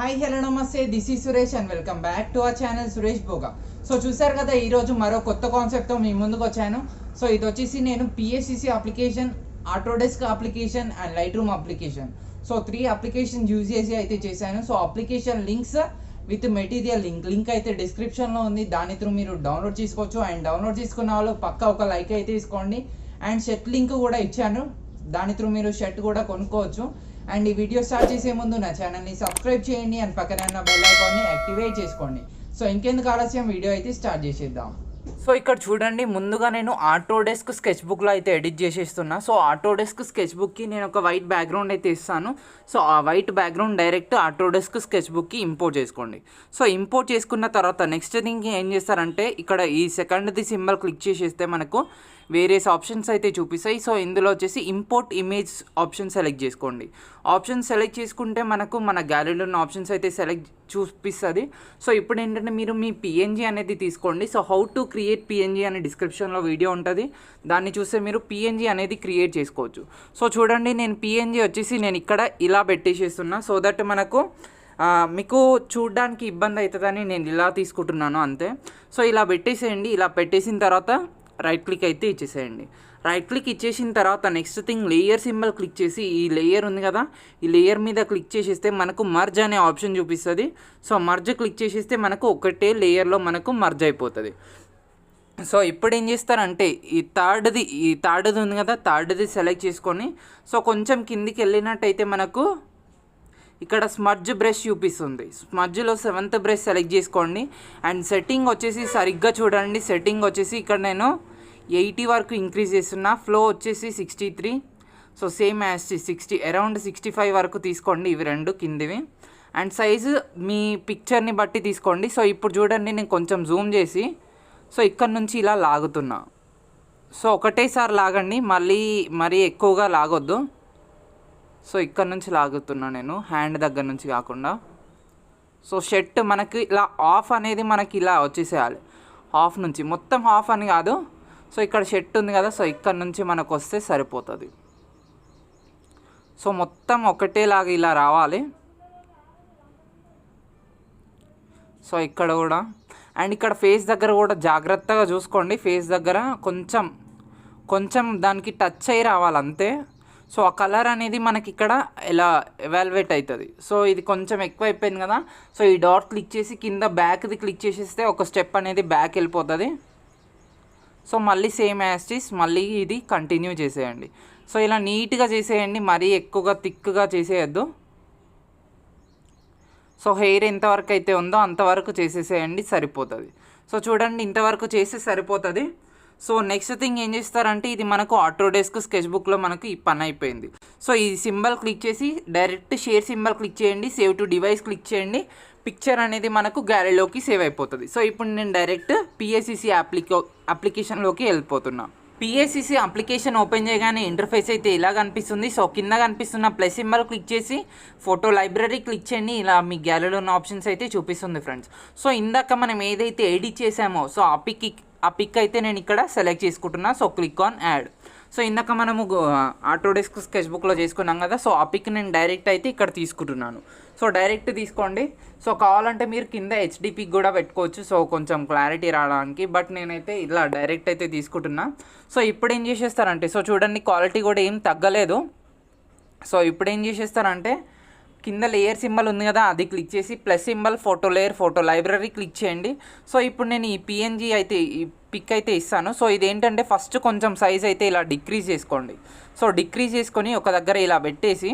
Hi hello నమస్తే, this ఈ Suresh and welcome back to our channel Suresh బోగా. So చూసారు కదా, ఈరోజు మరో కొత్త కాన్సెప్ట్తో మీ ముందుకు వచ్చాను. సో ఇది వచ్చేసి నేను PSCC application, Autodesk application and light room application, so 3 application use చేసి అయితే చేశాను. So application links with material link అయితే డిస్క్రిప్షన్లో ఉంది. దాని త్రూ మీరు డౌన్లోడ్ చేసుకోవచ్చు. అండ్ డౌన్లోడ్ చేసుకున్న వాళ్ళు పక్కా ఒక లైక్ అయితే తీసుకోండి. అండ్ షర్ట్ లింక్ కూడా ఇచ్చాను, దాని త్రూ మీరు షర్ట్ కూడా కొనుక్కోవచ్చు. అండ్ ఈ వీడియో స్టార్ట్ చేసే ముందు నా ఛానల్ని సబ్స్క్రైబ్ చేయండి అండ్ పక్కన ఉన్న బెల్ ఐకాన్ని యాక్టివేట్ చేసుకోండి. సో ఇంకెందుకు ఆలస్యం, వీడియో అయితే స్టార్ట్ చేసేద్దాం. సో ఇక్కడ చూడండి, ముందుగా నేను ఆటోడెస్క్ స్కెచ్ బుక్లో అయితే ఎడిట్ చేసేస్తున్నా. సో ఆటోడెస్క్ స్కెచ్ బుక్కి నేను ఒక వైట్ బ్యాక్గ్రౌండ్ అయితే ఇస్తాను. సో ఆ white background direct Autodesk sketch బుక్కి ఇంపోర్ట్ చేసుకోండి. సో ఇంపోర్ట్ చేసుకున్న తర్వాత నెక్స్ట్ థింగ్ ఏం చేస్తారంటే, ఇక్కడ ఈ సెకండ్ది సింబల్ క్లిక్ చేసేస్తే మనకు వేరియస్ ఆప్షన్స్ అయితే చూపిస్తాయి. సో ఇందులో వచ్చేసి ఇంపోర్ట్ ఇమేజ్ ఆప్షన్ సెలెక్ట్ చేసుకోండి. ఆప్షన్ సెలెక్ట్ చేసుకుంటే మనకు మన గ్యాలరీలో ఉన్న ఆప్షన్స్ అయితే చూపిస్తుంది. సో ఇప్పుడు ఏంటంటే, మీరు మీ PNG అనేది తీసుకోండి. So how to create PNG అనే డిస్క్రిప్షన్లో వీడియో ఉంటుంది, దాన్ని చూస్తే మీరు PNG అనేది క్రియేట్ చేసుకోవచ్చు. సో చూడండి, నేను PNG వచ్చేసి నేను ఇక్కడ ఇలా పెట్టేసేస్తున్నా. సో దట్ మనకు మీకు చూడడానికి ఇబ్బంది అవుతుందని నేను ఇలా తీసుకుంటున్నాను అంతే. సో ఇలా పెట్టేసేయండి. ఇలా పెట్టేసిన తర్వాత రైట్ క్లిక్ అయితే ఇచ్చేసేయండి. రైట్ క్లిక్ ఇచ్చేసిన తర్వాత next thing layer symbol click చేసి, ఈ లేయర్ ఉంది కదా, ఈ లేయర్ మీద క్లిక్ చేసేస్తే మనకు మర్జ్ అనే ఆప్షన్ చూపిస్తుంది. సో మర్జ్ క్లిక్ చేసేస్తే మనకు ఒకటే లేయర్లో మనకు మర్జ్ అయిపోతుంది. సో ఇప్పుడు ఏం చేస్తారంటే, ఈ థర్డ్ది ఉంది కదా, థర్డ్ది సెలెక్ట్ చేసుకొని సో కొంచెం కిందికి వెళ్ళినట్టయితే మనకు ఇక్కడ స్మర్జ్ బ్రష్ చూపిస్తుంది. స్మర్జ్లో 7th బ్రష్ సెలెక్ట్ చేసుకోండి. అండ్ సెట్టింగ్ వచ్చేసి సరిగ్గా చూడండి. సెట్టింగ్ వచ్చేసి ఇక్కడ నేను 80 వరకు ఇంక్రీజ్ చేస్తున్నా. ఫ్లో వచ్చేసి 63. సో సేమ్ యాజ్ 60, అరౌండ్ 65 వరకు తీసుకోండి. ఇవి రెండు కిందివి. అండ్ సైజు మీ పిక్చర్ని బట్టి తీసుకోండి. సో ఇప్పుడు చూడండి, నేను కొంచెం జూమ్ చేసి సో ఇక్కడ నుంచి ఇలా లాగుతున్నా. సో ఒకటేసారి లాగండి, మరీ ఎక్కువగా లాగొద్దు. సో ఇక్కడ నుంచి లాగుతున్నా నేను, హ్యాండ్ దగ్గర నుంచి కాకుండా. సో షర్ట్ మనకి ఇలా ఆఫ్ అనేది మనకి ఇలా వచ్చేసేయాలి. హాఫ్ నుంచి, మొత్తం హాఫ్ అని కాదు. సో ఇక్కడ షర్ట్ ఉంది కదా, సో ఇక్కడ నుంచి మనకు వస్తే సరిపోతుంది. సో మొత్తం ఒకటేలాగా ఇలా రావాలి. సో ఇక్కడ కూడా, అండ్ ఇక్కడ ఫేస్ దగ్గర కూడా జాగ్రత్తగా చూసుకోండి. ఫేస్ దగ్గర కొంచెం దానికి టచ్ అయ్యి రావాలి అంతే. సో ఆ కలర్ అనేది మనకి ఇక్కడ ఇలా ఎవాల్యుయేట్ అవుతుంది. సో ఇది కొంచెం ఎక్కువ అయిపోయింది కదా, సో ఈ డాట్ క్లిక్ చేసి కింద బ్యాక్ది క్లిక్ చేసేస్తే ఒక స్టెప్ అనేది బ్యాక్ వెళ్ళిపోతుంది. సో మళ్ళీ సేమ్ యాస్టిస్ మళ్ళీ ఇది కంటిన్యూ చేసేయండి. సో ఇలా నీట్గా చేసేయండి, మరీ ఎక్కువగా థిక్గా చేసేయద్దు. సో హెయిర్ ఎంతవరకు అయితే ఉందో అంతవరకు చేసేసేయండి, సరిపోతుంది. సో చూడండి, ఇంతవరకు చేస్తే సరిపోతుంది. సో నెక్స్ట్ థింగ్ ఏం చేస్తారంటే, ఇది మనకు ఆటోడెస్క్ స్కెచ్ బుక్లో మనకు ఈ పని అయిపోయింది. సో ఈ సింబల్ క్లిక్ చేసి డైరెక్ట్ షేర్ సింబల్ క్లిక్ చేయండి, సేవ్ టు డివైస్ క్లిక్ చేయండి. పిక్చర్ అనేది మనకు గ్యాలరీలోకి సేవ్ అయిపోతుంది. సో ఇప్పుడు నేను డైరెక్ట్ PSCC అప్లికేషన్లోకి వెళ్ళిపోతున్నా. PSCC అప్లికేషన్ ఓపెన్ చేయగానే ఇంటర్ఫేస్ అయితే ఇలా కనిపిస్తుంది. సో కింద కనిపిస్తున్న ప్లస్ సింబల్ క్లిక్ చేసి ఫోటో లైబ్రరీ క్లిక్ చేయండి. ఇలా మీ గ్యాలరీలో ఉన్న ఆప్షన్స్ అయితే చూపిస్తుంది ఫ్రెండ్స్. సో ఇందాక మనం ఏదైతే ఎడిట్ చేసామో, సో ఆ పిక్ అయితే నేను ఇక్కడ సెలెక్ట్ చేసుకుంటున్నా. So click on add. So ఇందాక మనము ఆటోడెస్క్ స్కెచ్ బుక్లో చేసుకున్నాం కదా, సో ఆ పిక్ నేను డైరెక్ట్ అయితే ఇక్కడ తీసుకుంటున్నాను. సో డైరెక్ట్ తీసుకోండి. సో కావాలంటే మీరు కింద HD పిక్ కూడా పెట్టుకోవచ్చు, సో కొంచెం క్లారిటీ రావడానికి. బట్ నేనైతే ఇలా డైరెక్ట్ అయితే తీసుకుంటున్నా. సో ఇప్పుడు ఏం చేసేస్తారంటే, సో చూడండి, క్వాలిటీ కూడా ఏం తగ్గలేదు. సో ఇప్పుడు ఏం చేసేస్తారంటే, కింద లేయర్ సింబల్ ఉంది కదా, అది క్లిక్ చేసి plus symbol photo layer photo library click చేయండి. సో ఇప్పుడు నేను ఈ PNG అయితే ఈ పిక్ అయితే ఇస్తాను. సో ఇదేంటంటే, ఫస్ట్ కొంచెం సైజ్ అయితే ఇలా డిక్రీజ్ చేసుకోండి. సో డిక్రీజ్ చేసుకొని ఒక దగ్గర ఇలా పెట్టేసి,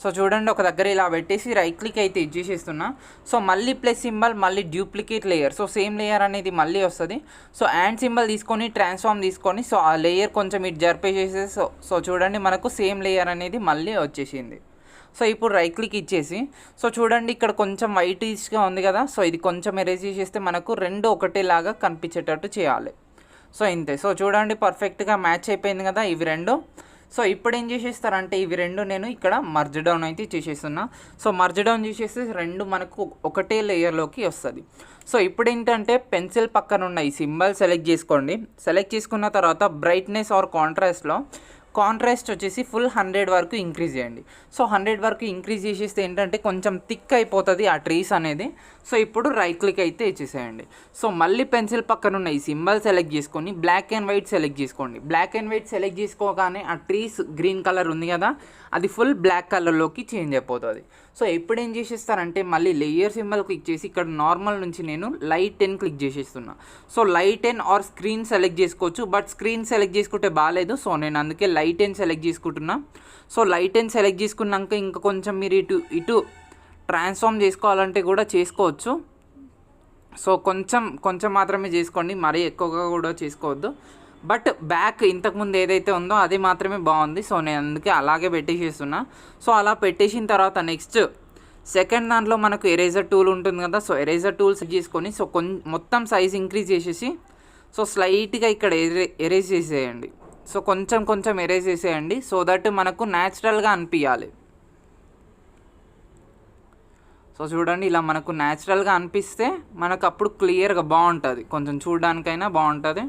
సో చూడండి, ఒక దగ్గర ఇలా పెట్టేసి రైట్ క్లిక్ అయితే ఇచ్చేసేస్తున్నా. సో మళ్ళీ ప్లస్ సింబల్, మళ్ళీ duplicate layer, so same layer అనేది మళ్ళీ వస్తుంది. సో యాండ్ సింబల్ తీసుకొని ట్రాన్స్ఫార్మ్ తీసుకొని, సో ఆ లేయర్ కొంచెం ఇటు జరిపేసేసి సో చూడండి, మనకు సేమ్ లేయర్ అనేది మళ్ళీ వచ్చేసింది. సో ఇప్పుడు రైట్ క్లిక్ ఇచ్చేసి, సో చూడండి, ఇక్కడ కొంచెం వైటిష్గా ఉంది కదా, సో ఇది కొంచెం ఎరేజ్ చేసేస్తే మనకు రెండు ఒకటేలాగా కనిపించేటట్టు చేయాలి. సో ఇంతే. సో చూడండి, పర్ఫెక్ట్గా మ్యాచ్ అయిపోయింది కదా ఇవి రెండు. సో ఇప్పుడు ఏం చేసేస్తారంటే, ఇవి రెండు నేను ఇక్కడ మర్జ్ డౌన్ అయితే చేసేస్తున్నా. సో మర్జ్ డౌన్ చేసేస్తే రెండు మనకు ఒకటే లేయర్లోకి వస్తుంది. సో ఇప్పుడు ఏంటంటే, పెన్సిల్ పక్కన ఉన్న ఈ సింబల్ సెలెక్ట్ చేసుకోండి. సెలెక్ట్ చేసుకున్న తర్వాత బ్రైట్నెస్ ఆర్ కాంట్రాస్ట్లో కాంట్రాస్ట్ వచ్చేసి ఫుల్ 100 వరకు ఇంక్రీజ్ చేయండి. సో 100 వరకు ఇంక్రీజ్ చేసేస్తే ఏంటంటే కొంచెం థిక్ అయిపోతుంది ఆ ట్రీస్ అనేది. సో ఇప్పుడు రైట్ క్లిక్ అయితే ఇచ్చేసేయండి. సో మళ్ళీ పెన్సిల్ పక్కన ఉన్న ఈ సింబల్ సెలెక్ట్ చేసుకొని బ్లాక్ అండ్ వైట్ సెలెక్ట్ చేసుకోండి. బ్లాక్ అండ్ వైట్ సెలెక్ట్ చేసుకోగానే ఆ ట్రీస్ గ్రీన్ కలర్ ఉంది కదా, అది ఫుల్ బ్లాక్ కలర్లోకి చేంజ్ అయిపోతుంది. సో ఎప్పుడు ఏం చేసేస్తారంటే మళ్ళీ లేయర్ సింబల్ క్లిక్ చేసి ఇక్కడ నార్మల్ నుంచి నేను లైట్ 10 క్లిక్ చేసేస్తున్నా. So light 10 or screen select చేసుకోవచ్చు, బట్ స్క్రీన్ సెలెక్ట్ చేసుకుంటే బాగాలేదు. సో నేను అందుకే లైట్ 10 సెలెక్ట్ చేసుకుంటున్నా. సో లైట్ 10 సెలెక్ట్ చేసుకున్నాక ఇంకా కొంచెం మీరు ఇటు ట్రాన్స్ఫార్మ్ చేసుకోవాలంటే కూడా చేసుకోవచ్చు. సో కొంచెం మాత్రమే చేసుకోండి, మరీ ఎక్కువగా కూడా చేసుకోవద్దు. బట్ బ్యాక్ ఇంతకుముందు ఏదైతే ఉందో అది మాత్రమే బాగుంది. సో నేను అందుకే అలాగే పెట్టేసేస్తున్నా. సో అలా పెట్టేసిన తర్వాత నెక్స్ట్ సెకండ్ దాంట్లో మనకు ఎరేజర్ టూల్ ఉంటుంది కదా, సో ఎరేజర్ టూల్ సెట్ చేసుకొని సో మొత్తం సైజ్ ఇంక్రీజ్ చేసేసి సో స్లైట్గా ఇక్కడ ఎరేజ్ చేసేయండి. సో కొంచెం ఎరేజ్ చేసేయండి సో దట్ మనకు న్యాచురల్గా అనిపించాలి. సో చూడండి ఇలా మనకు న్యాచురల్గా అనిపిస్తే మనకు అప్పుడు క్లియర్గా బాగుంటుంది, కొంచెం చూడడానికైనా బాగుంటుంది.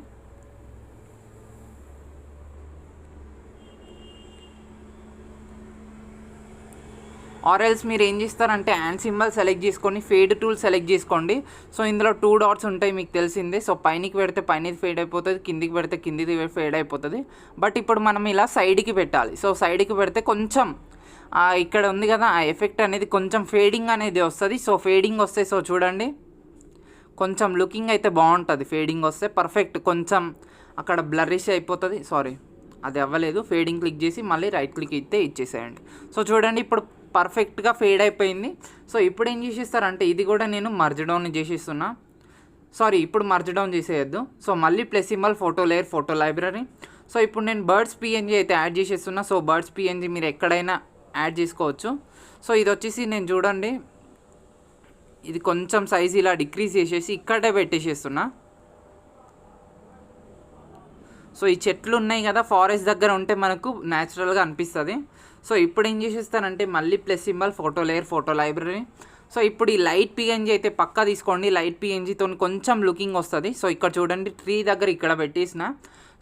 ఆర్ఎల్స్ మీరు ఏం చేస్తారంటే హ్యాండ్ సింబల్ సెలెక్ట్ చేసుకొని ఫేడ్ టూల్ సెలెక్ట్ చేసుకోండి. సో ఇందులో 2 డాట్స్ ఉంటాయి మీకు తెలిసిందే. సో పైనకి పెడితే పైనది ఫేడ్ అయిపోతుంది, కిందికి పెడితే కిందిది ఫేడ్ అయిపోతుంది. బట్ ఇప్పుడు మనం ఇలా సైడ్కి పెట్టాలి. సో సైడ్కి పెడితే కొంచెం ఇక్కడ ఉంది కదా ఆ ఎఫెక్ట్ అనేది కొంచెం ఫేడింగ్ అనేది వస్తుంది. సో ఫేడింగ్ వస్తే సో చూడండి కొంచెం లుకింగ్ అయితే బాగుంటుంది. ఫేడింగ్ వస్తే పర్ఫెక్ట్, కొంచెం అక్కడ బ్లరిష్ అయిపోతుంది. సారీ అది అవ్వలేదు. ఫేడింగ్ క్లిక్ చేసి మళ్ళీ రైట్ క్లిక్ అయితే ఇచ్చేసేయండి. సో చూడండి ఇప్పుడు పర్ఫెక్ట్గా ఫేడ్ అయిపోయింది. సో ఇప్పుడు ఏం చేసేస్తారంటే ఇది కూడా నేను మర్జ్ డౌన్ చేసేస్తున్నా. సారీ ఇప్పుడు మర్జ్ డౌన్ చేసేయద్దు. సో మళ్ళీ plus symbol photo layer photo library. So ఇప్పుడు నేను బర్డ్స్ పిఎన్జీ అయితే యాడ్ చేసేస్తున్నా. సో బర్డ్స్ పిఎన్జీ మీరు ఎక్కడైనా యాడ్ చేసుకోవచ్చు. సో ఇది వచ్చేసి నేను చూడండి ఇది కొంచెం సైజ్ ఇలా డిక్రీజ్ చేసేసి ఇక్కడే పెట్టేసేస్తున్నా. సో ఈ చెట్లు ఉన్నాయి కదా ఫారెస్ట్ దగ్గర ఉంటే మనకు న్యాచురల్గా అనిపిస్తుంది. సో ఇప్పుడు ఏం చేసేస్తానంటే మళ్ళీ plus symbol photo layer photo library. So ఇప్పుడు ఈ లైట్ పిఎన్జీ అయితే పక్కా తీసుకోండి. లైట్ పిఎన్జీతో కొంచెం లుకింగ్ వస్తుంది. సో ఇక్కడ చూడండి ట్రీ దగ్గర ఇక్కడ పెట్టేసిన.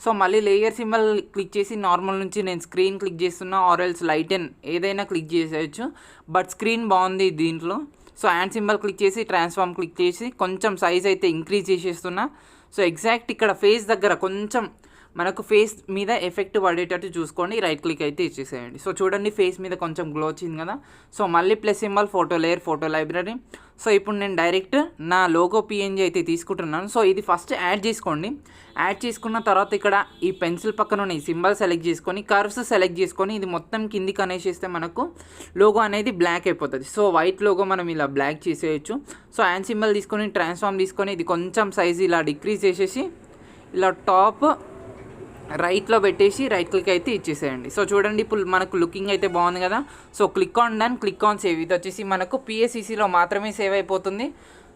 సో మళ్ళీ లేయర్ సింబల్ క్లిక్ చేసి నార్మల్ నుంచి నేను స్క్రీన్ క్లిక్ చేస్తున్నా ఆర్ఎల్స్ లైట్ 10 ఏదైనా క్లిక్ చేసేయచ్చు. బట్ స్క్రీన్ బాగుంది దీంట్లో. సో హ్యాండ్ సింబల్ క్లిక్ చేసి ట్రాన్స్ఫార్మ్ క్లిక్ చేసి కొంచెం సైజ్ అయితే ఇంక్రీజ్ చేసేస్తున్నా. సో ఎగ్జాక్ట్ ఇక్కడ ఫేస్ దగ్గర కొంచెం మనకు ఫేస్ మీద ఎఫెక్ట్ పడేటట్టు చూసుకోండి. రైట్ క్లిక్ అయితే ఇచ్చేసేయండి. సో చూడండి ఫేస్ మీద కొంచెం గ్లో వచ్చింది కదా. సో మళ్ళీ plus symbol photo layer photo library. So ఇప్పుడు నేను డైరెక్ట్ నా లోగో పిఎన్జీ అయితే తీసుకుంటున్నాను. సో ఇది ఫస్ట్ యాడ్ చేసుకోండి. యాడ్ చేసుకున్న తర్వాత ఇక్కడ ఈ పెన్సిల్ పక్కన ఉన్న ఈ సింబల్ సెలెక్ట్ చేసుకొని కర్వ్స్ సెలెక్ట్ చేసుకొని ఇది మొత్తం కిందికి అనేసేస్తే మనకు లోగో అనేది బ్లాక్ అయిపోతుంది. సో వైట్ లోగో మనం ఇలా బ్లాక్ చేసేయచ్చు. సో హ్యాండ్ సింబల్ తీసుకొని ట్రాన్స్ఫార్మ్ తీసుకొని ఇది కొంచెం సైజ్ ఇలా డిక్రీజ్ చేసేసి ఇలా టాప్ రైట్లో పెట్టేసి రైట్ క్లిక్ అయితే ఇచ్చేసేయండి. సో చూడండి ఇప్పుడు మనకు లుకింగ్ అయితే బాగుంది కదా. So click on done, click on save. ఇది వచ్చేసి మనకు PSCCలో మాత్రమే సేవ్ అయిపోతుంది.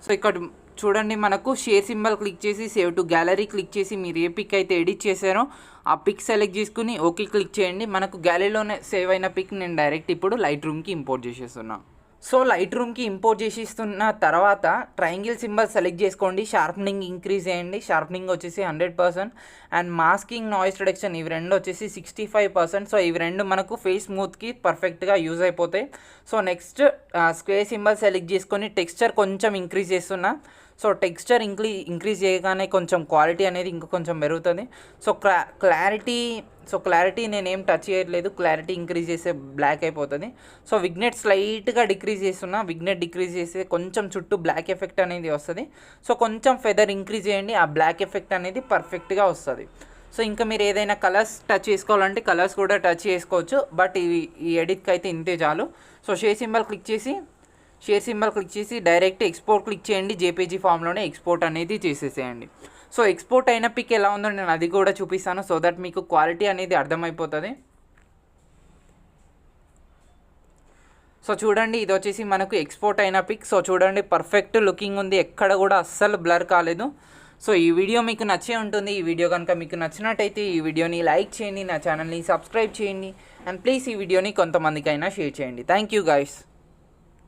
సో ఇక్కడ చూడండి మనకు షేర్ సింబల్ క్లిక్ చేసి సేవ్ టు గ్యాలరీ క్లిక్ చేసి మీరు ఏ పిక్ అయితే ఎడిట్ చేశారో ఆ పిక్ సెలెక్ట్ చేసుకుని ఓకే క్లిక్ చేయండి. మనకు గ్యాలరీలోనే సేవ్ అయిన పిక్ నేను డైరెక్ట్ ఇప్పుడు లైట్ రూమ్కి ఇంపోర్ట్ చేసేస్తున్నా. సో లైట్ రూమ్కి ఇంపోర్ట్ చేసిస్తున్న తర్వాత ట్రయాంగిల్ సింబల్ సెలెక్ట్ చేసుకోండి. షార్ప్నింగ్ ఇంక్రీజ్ చేయండి. షార్ప్నింగ్ వచ్చేసి 100% అండ్ మాస్కింగ్ నాయిస్ రిడక్షన్ ఇవి రెండు వచ్చేసి 65%. సో ఇవి రెండు మనకు ఫేస్ స్మూత్కి పర్ఫెక్ట్గా యూజ్ అయిపోతాయి. So next square symbol select చేసుకొని టెక్స్చర్ కొంచెం ఇంక్రీజ్ చేస్తున్నా. సో టెక్స్చర్ ఇంక్రీజ్ చేయగానే కొంచెం క్వాలిటీ అనేది ఇంకా కొంచెం పెరుగుతుంది. సో క్లారిటీ నేనేం టచ్ చేయట్లేదు. క్లారిటీ ఇంక్రీజ్ చేస్తే బ్లాక్ అయిపోతుంది. సో విగ్నెట్ స్లైట్గా డిక్రీజ్ చేస్తున్నా. విగ్నెట్ డిక్రీజ్ చేస్తే కొంచెం చుట్టూ బ్లాక్ ఎఫెక్ట్ అనేది వస్తుంది. సో కొంచెం ఫెదర్ ఇంక్రీజ్ చేయండి, ఆ బ్లాక్ ఎఫెక్ట్ అనేది పర్ఫెక్ట్గా వస్తుంది. సో ఇంకా మీరు ఏదైనా కలర్స్ టచ్ చేసుకోవాలంటే కలర్స్ కూడా టచ్ చేసుకోవచ్చు. బట్ ఈ ఎడిట్కి అయితే ఇంతే చాలు. సో షేర్ సింబల్ క్లిక్ చేసి డైరెక్ట్ ఎక్స్పోర్ట్ క్లిక్ చేయండి. జేపీజీ ఫామ్లోనే ఎక్స్పోర్ట్ అనేది చేసేసేయండి. సో ఎక్స్పోర్ట్ అయిన పిక్ ఎలా ఉందో నేను అది కూడా చూపిస్తాను సో దట్ మీకు క్వాలిటీ అనేది అర్థమైపోతుంది. సో చూడండి ఇది వచ్చేసి మనకు ఎక్స్పోర్ట్ అయిన పిక్. సో చూడండి పర్ఫెక్ట్ లుకింగ్ ఉంది, ఎక్కడ కూడా అస్సలు బ్లర్ కాలేదు. సో ఈ వీడియో మీకు నచ్చే ఉంటుంది. ఈ వీడియో కనుక మీకు నచ్చినట్టయితే ఈ వీడియోని లైక్ చేయండి, నా ఛానల్ని సబ్స్క్రైబ్ చేయండి అండ్ ప్లీజ్ ఈ వీడియోని కొంతమందికైనా షేర్ చేయండి. Thank you guys.